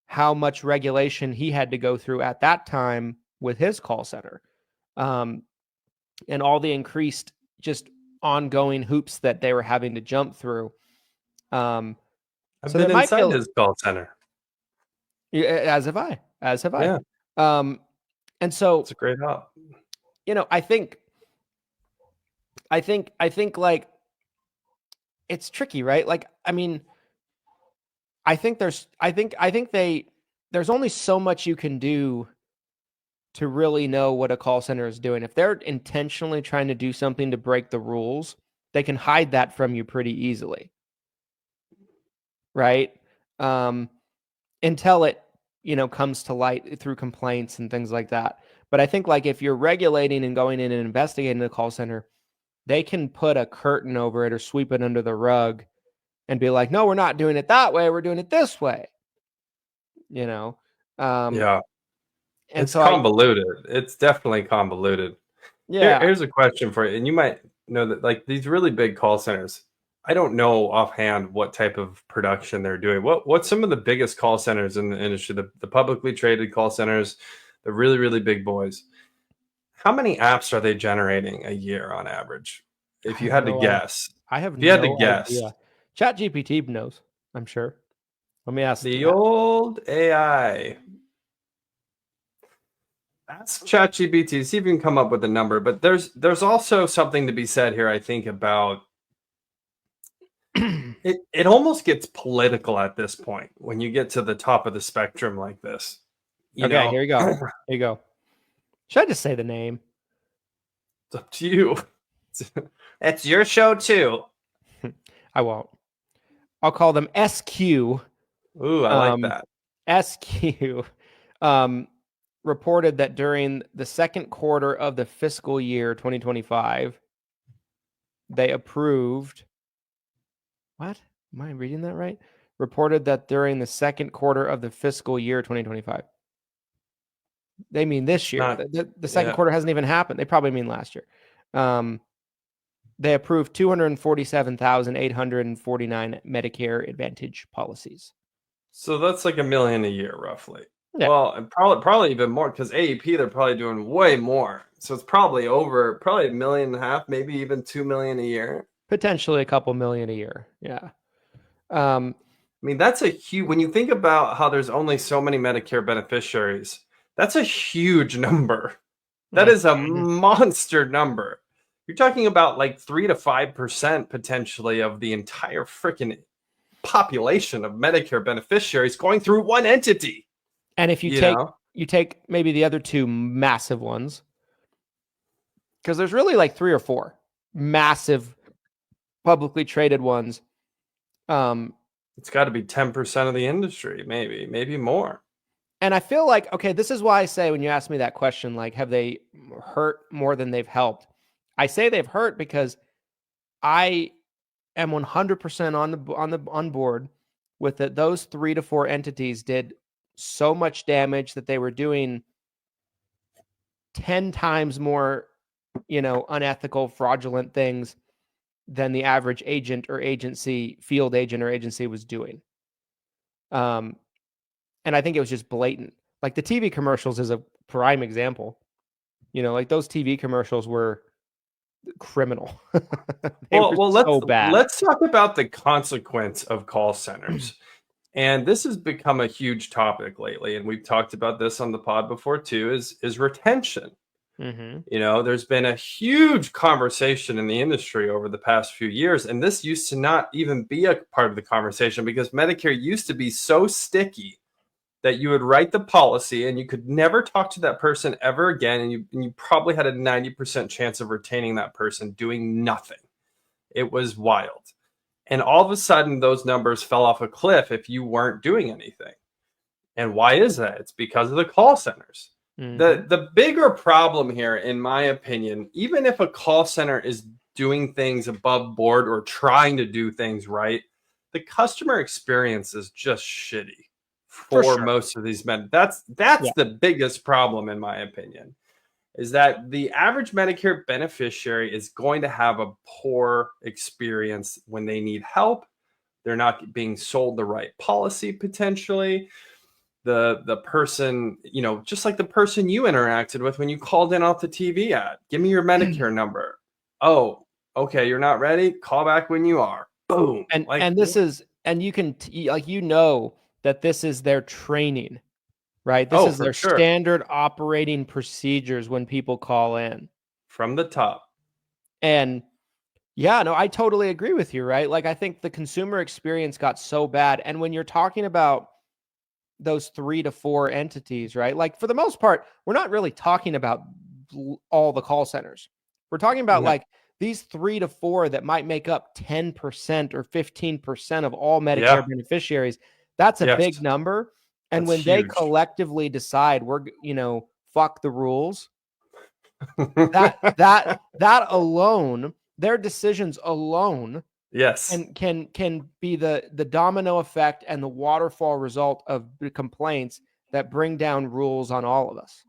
how much regulation he had to go through at that time with his call center. And all the increased just ongoing hoops that they were having to jump through. I've been inside his call center. As have I. Yeah. And so It's a great help. You know, I think like it's tricky, right? Like, I mean, I think there's only so much you can do to really know what a call center is doing. If they're intentionally trying to do something to break the rules, they can hide that from you pretty easily. Right? Until it, you know, comes to light through complaints and things like that. But I think like if you're regulating and going in and investigating the call center, they can put a curtain over it or sweep it under the rug and be like, no, we're not doing it that way. We're doing it this way. You know? Yeah. And it's so convoluted. It's definitely convoluted. Yeah. Here's a question for you. And you might know that like these really big call centers, I don't know offhand what type of production they're doing. What's some of the biggest call centers in the industry, the publicly traded call centers, the really, really big boys? How many apps are they generating a year on average? If you had to guess. I have if you had to guess. idea. ChatGPT knows, I'm sure. Let me ask the old AI. Ask ChatGPT, see if you can come up with a number. But there's also something to be said here, I think, about it almost gets political at this point when you get to the top of the spectrum like this. Here you go. Here you go. Should I just say the name? It's up to you. It's your show too. I won't. I'll call them SQ. Ooh, I like that. SQ reported that during the second quarter of the fiscal year 2025, they approved. What? Am I reading that right? Reported that during the second quarter of the fiscal year 2025. They mean this year. The second quarter hasn't even happened. They probably mean last year. They approved 247,849 Medicare Advantage policies. So that's like $1 million a year, roughly. Yeah. Well, probably even more because AEP they're probably doing way more. So it's probably $1.5 million, maybe even $2 million a year. Potentially a couple million a year. Yeah. I mean, that's a huge. When you think about how there's only so many Medicare beneficiaries, that's a huge number. That is a monster number. You're talking about like 3 to 5% potentially of the entire freaking population of Medicare beneficiaries going through one entity. And if you take maybe the other two massive ones, because there's really like 3 or 4 massive publicly traded ones. It's got to be 10% of the industry, maybe more. And I feel like, okay, this is why I say when you ask me that question, like, have they hurt more than they've helped? I say they've hurt because I am 100% on board with that. Those 3 to 4 entities did so much damage that they were doing 10 times more, unethical, fraudulent things than the average agent or agency, field agent or agency was doing. And I think it was just blatant. Like the TV commercials is a prime example. Like those TV commercials were criminal. Let's talk about the consequence of call centers. And this has become a huge topic lately. And we've talked about this on the pod before too, is retention. Mm-hmm. There's been a huge conversation in the industry over the past few years. And this used to not even be a part of the conversation because Medicare used to be so sticky that you would write the policy and you could never talk to that person ever again. And you probably had a 90% chance of retaining that person doing nothing. It was wild. And all of a sudden, those numbers fell off a cliff if you weren't doing anything. And why is that? It's because of the call centers. Mm-hmm. The bigger problem here, in my opinion, even if a call center is doing things above board or trying to do things right, the customer experience is just shitty for most of these men. That's the biggest problem, in my opinion. is that the average Medicare beneficiary is going to have a poor experience when they need help. They're not being sold the right policy potentially. The person, just like the person you interacted with when you called in off the TV ad. Give me your Medicare number. Oh, okay, you're not ready? Call back when you are. Boom. And this is, and you can, that this is their training, right? This is their standard operating procedures when people call in. From the top. And yeah, no, I totally agree with you, right? Like, I think the consumer experience got so bad. And when you're talking about those 3 to 4 entities, right? Like, for the most part, we're not really talking about all the call centers. We're talking about like these 3 to 4 that might make up 10% or 15% of all Medicare beneficiaries. That's a big number. And when they collectively decide fuck the rules, that alone, their decisions alone, and can be the domino effect and the waterfall result of the complaints that bring down rules on all of us.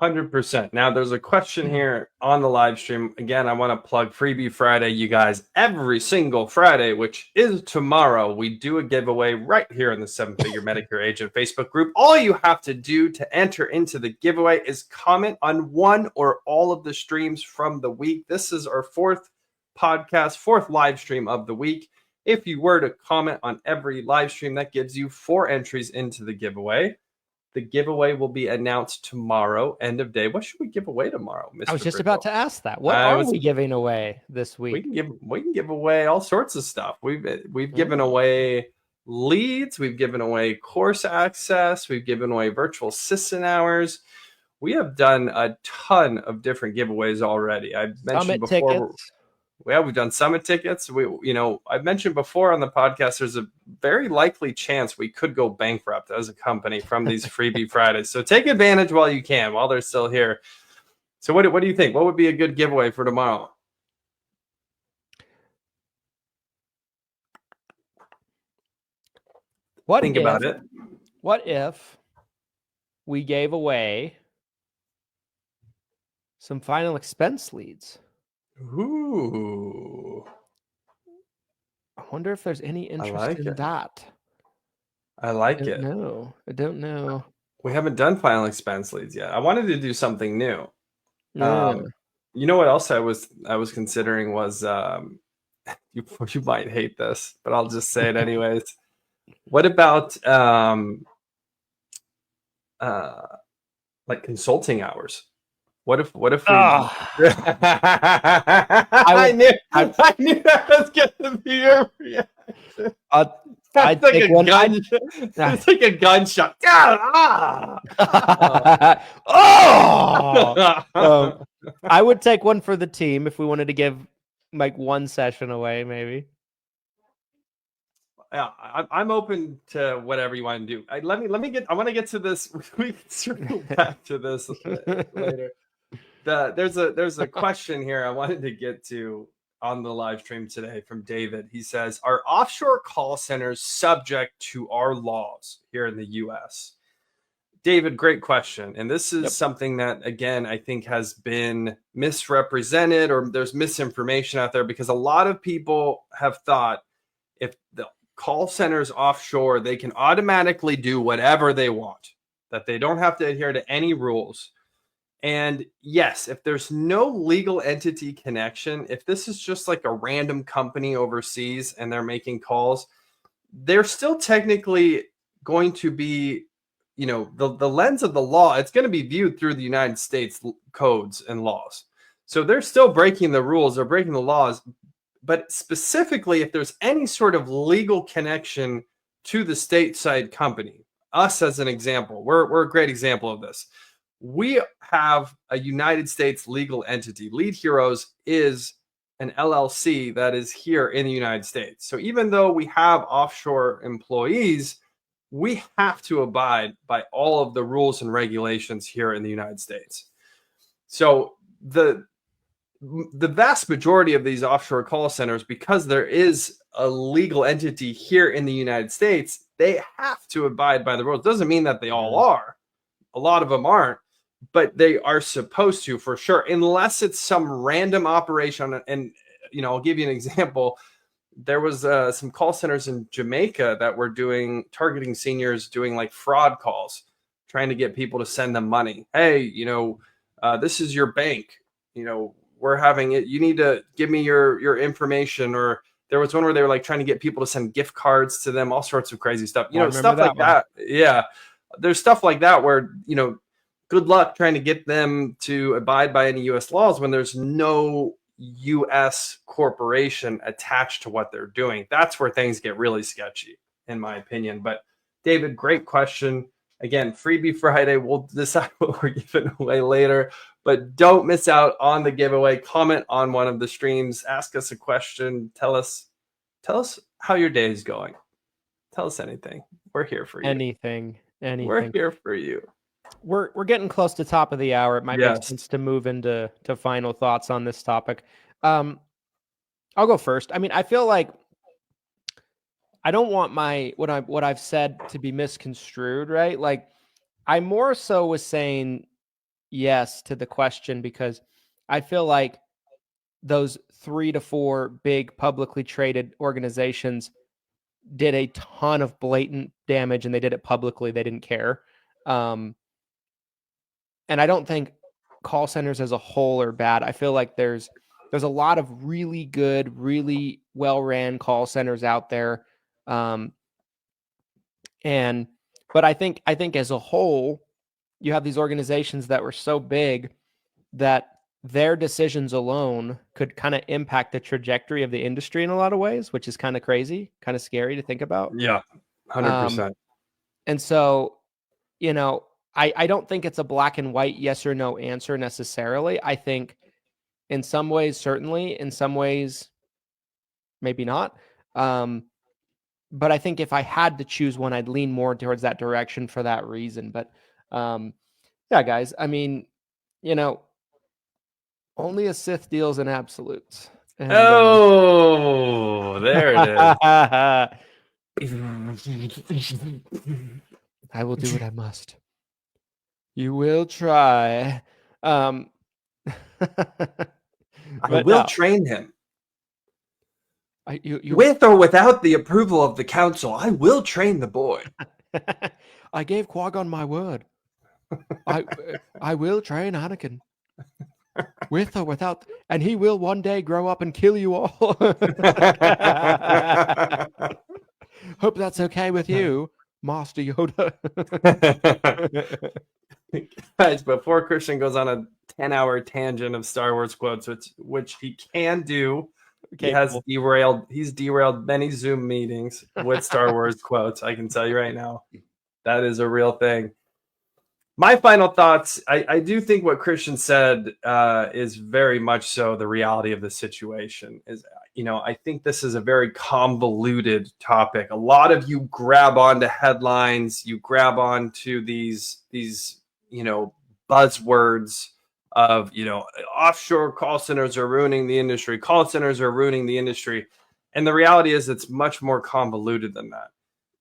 100%. Now, there's a question here on the live stream. Again, I want to plug Freebie Friday, you guys. Every single Friday, which is tomorrow, we do a giveaway right here in the 7-Figure Medicare Agent Facebook group. All you have to do to enter into the giveaway is comment on one or all of the streams from the week. This is our 4th live stream of the week. If you were to comment on every live stream, that gives you 4 entries into the giveaway. The giveaway will be announced tomorrow, end of day. What should we give away tomorrow, Mr. I was just Brindle? about to ask that. What are we giving away this week? We can give away all sorts of stuff. We've given away leads. We've given away course access. We've given away virtual assistant hours. We have done a ton of different giveaways already. I mentioned before. Tickets. We've done summit tickets. I've mentioned before on the podcast, there's a very likely chance we could go bankrupt as a company from these Freebie Fridays. So take advantage while you can, while they're still here. So what do you think? What would be a good giveaway for tomorrow? Think about it. What if we gave away some final expense leads? Ooh. I wonder if there's any interest in that. I like it. No, I don't know. We haven't done final expense leads yet. I wanted to do something new. Yeah. You know what else I was considering was you might hate this, but I'll just say it anyways. What about like consulting hours? What if we... I knew that was gonna be your reaction. It's like a gunshot. I would take one for the team if we wanted to give like one session away, maybe. Yeah, I'm open to whatever you want to do. I want to get to this. We can circle back to this later. There's a question here I wanted to get to on the live stream today from David. He says, are offshore call centers subject to our laws here in the US? David, great question. And this is something that, again, I think has been misrepresented, or there's misinformation out there, because a lot of people have thought if the call centers offshore, they can automatically do whatever they want, that they don't have to adhere to any rules. And yes, if there's no legal entity connection, if this is just like a random company overseas and they're making calls, they're still technically going to be, the lens of the law, it's going to be viewed through the United States codes and laws. So they're still breaking the rules, they're breaking the laws. But specifically, if there's any sort of legal connection to the stateside company, us as an example, we're a great example of this. We have a United States legal entity. Lead Heroes is an LLC that is here in the United States. So even though we have offshore employees, we have to abide by all of the rules and regulations here in the United States. So the vast majority of these offshore call centers, because there is a legal entity here in the United States, they have to abide by the rules. Doesn't mean that they all are. A lot of them aren't. but they are supposed to, for sure, unless it's some random operation. And, I'll give you an example. There was some call centers in Jamaica that were targeting seniors, doing like fraud calls, trying to get people to send them money. Hey, this is your bank. We're having it. You need to give me your information. Or there was one where they were like trying to get people to send gift cards to them, all sorts of crazy stuff. Stuff like that. Yeah. There's stuff like that where, good luck trying to get them to abide by any U.S. laws when there's no U.S. corporation attached to what they're doing. That's where things get really sketchy, in my opinion. But David, great question. Again, Freebie Friday. We'll decide what we're giving away later, but don't miss out on the giveaway. Comment on one of the streams. Ask us a question. Tell us how your day is going. Tell us anything. We're here for you. Anything. We're here for you. We're getting close to top of the hour. It might make sense to move into final thoughts on this topic. I'll go first. I mean, I feel like I don't want what I've said to be misconstrued, right? Like, I more so was saying yes to the question because I feel like those 3 to 4 big publicly traded organizations did a ton of blatant damage, and they did it publicly. They didn't care. And I don't think call centers as a whole are bad. I feel like there's a lot of really good, really well-ran call centers out there. But I think as a whole, you have these organizations that were so big that their decisions alone could kind of impact the trajectory of the industry in a lot of ways, which is kind of crazy, kind of scary to think about. Yeah, 100%. And so, I don't think it's a black and white yes or no answer necessarily. I think in some ways, certainly, in some ways, maybe not. But I think if I had to choose one, I'd lean more towards that direction for that reason. But yeah, guys, I mean, only a Sith deals in absolutes. And, there it is. I will do what I must. You will try. I will train him. With or without the approval of the council, I will train the boy. I gave Qui-Gon my word. I will train Anakin. With or without, and he will one day grow up and kill you all. Hope that's okay with you, Master Yoda. Guys, before Christian goes on a 10-hour tangent of Star Wars quotes, which he can do, he's derailed many Zoom meetings with Star Wars quotes. I can tell you right now, that is a real thing. My final thoughts, I do think what Christian said is very much so the reality of the situation. I think this is a very convoluted topic. A lot of you grab onto headlines, you grab onto these buzzwords of, offshore call centers are ruining the industry. Call centers are ruining the industry. And the reality is it's much more convoluted than that.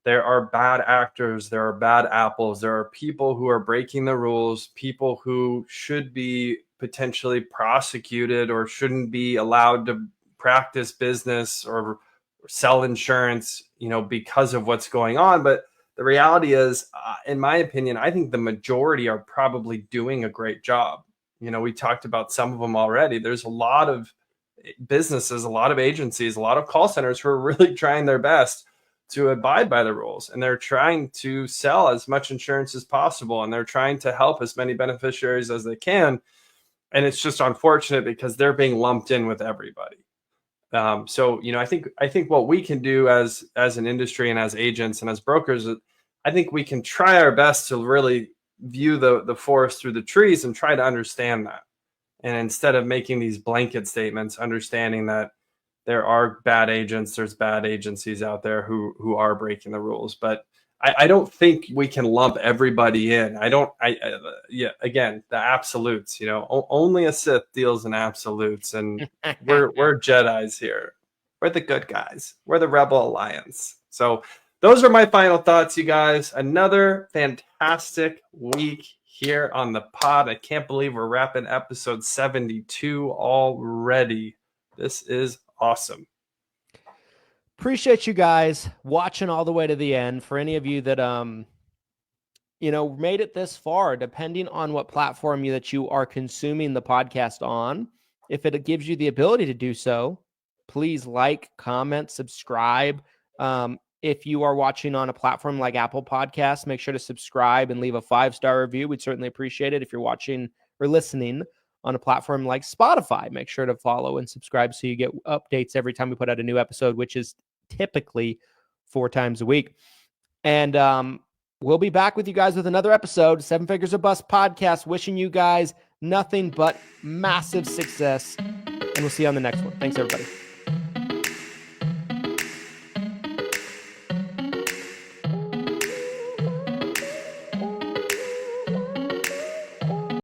There are bad actors. There are bad apples. There are people who are breaking the rules, people who should be potentially prosecuted or shouldn't be allowed to practice business or sell insurance, because of what's going on. But the reality is, in my opinion, I think the majority are probably doing a great job. We talked about some of them already. There's a lot of businesses, a lot of agencies, a lot of call centers who are really trying their best to abide by the rules, and they're trying to sell as much insurance as possible, and they're trying to help as many beneficiaries as they can. And it's just unfortunate because they're being lumped in with everybody. So I think what we can do as an industry and as agents and as brokers, I think we can try our best to really view the forest through the trees and try to understand that. And instead of making these blanket statements, understanding that there are bad agents, there's bad agencies out there who are breaking the rules. But I don't think we can lump everybody in. Again, the absolutes, only a Sith deals in absolutes, and we're Jedis here. We're the good guys. We're the Rebel Alliance. So those are my final thoughts, you guys. Another fantastic week here on the pod. I can't believe we're wrapping episode 72 already. This is awesome. Appreciate you guys watching all the way to the end. For any of you that made it this far, depending on what platform that you are consuming the podcast on, if it gives you the ability to do so, please like, comment, subscribe. If you are watching on a platform like Apple Podcasts, make sure to subscribe and leave a 5-star review. We'd certainly appreciate it. If you're watching or listening on a platform like Spotify, make sure to follow and subscribe so you get updates every time we put out a new episode, which is typically 4 times a week. And we'll be back with you guys with another episode, 7 Figures or Bust podcast, wishing you guys nothing but massive success. And we'll see you on the next one. Thanks, everybody.